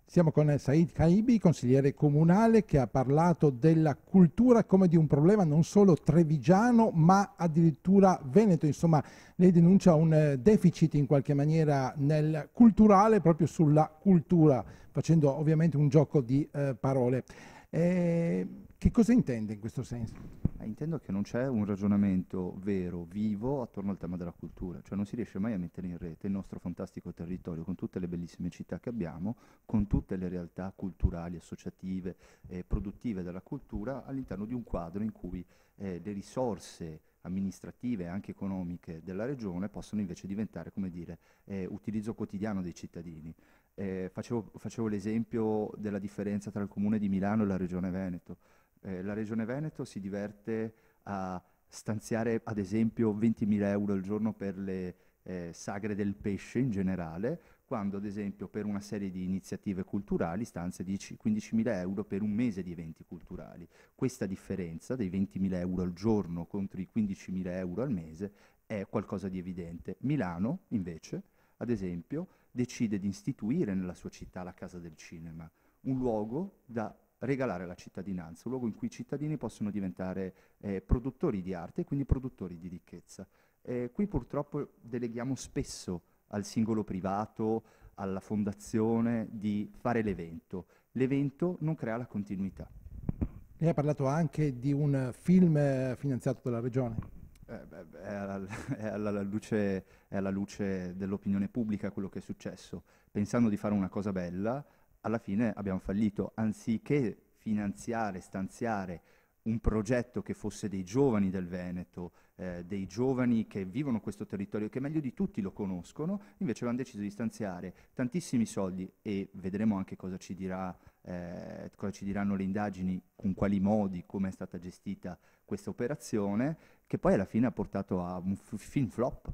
Siamo con Said Caibi, consigliere comunale, che ha parlato della cultura come di un problema non solo trevigiano, ma addirittura veneto. Insomma, lei denuncia un deficit in qualche maniera nel culturale, proprio sulla cultura, facendo ovviamente un gioco di parole. Che cosa intende in questo senso? Intendo che non c'è un ragionamento vero, vivo, attorno al tema della cultura, cioè non si riesce mai a mettere in rete il nostro fantastico territorio con tutte le bellissime città che abbiamo, con tutte le realtà culturali, associative e produttive della cultura all'interno di un quadro in cui le risorse amministrative e anche economiche della regione possono invece diventare, come dire, utilizzo quotidiano dei cittadini. Facevo l'esempio della differenza tra il comune di Milano e la regione Veneto. La Regione Veneto si diverte a stanziare, ad esempio, 20.000 euro al giorno per le sagre del pesce in generale, quando, ad esempio, per una serie di iniziative culturali stanzia 15.000 euro per un mese di eventi culturali. Questa differenza dei 20.000 euro al giorno contro i 15.000 euro al mese è qualcosa di evidente. Milano, invece, ad esempio, decide di istituire nella sua città la Casa del Cinema, un luogo da regalare alla cittadinanza, un luogo in cui i cittadini possono diventare produttori di arte e quindi produttori di ricchezza. Qui purtroppo deleghiamo spesso al singolo privato, alla fondazione di fare l'evento. L'evento non crea la continuità. Lei ha parlato anche di un film finanziato dalla regione. È alla luce dell'opinione pubblica quello che è successo. Pensando di fare una cosa bella, alla fine abbiamo fallito. Anziché finanziare, stanziare un progetto che fosse dei giovani del Veneto, dei giovani che vivono questo territorio, che meglio di tutti lo conoscono, invece avevano deciso di stanziare tantissimi soldi e vedremo anche cosa ci diranno le indagini, con quali modi, come è stata gestita questa operazione, che poi alla fine ha portato a un film flop.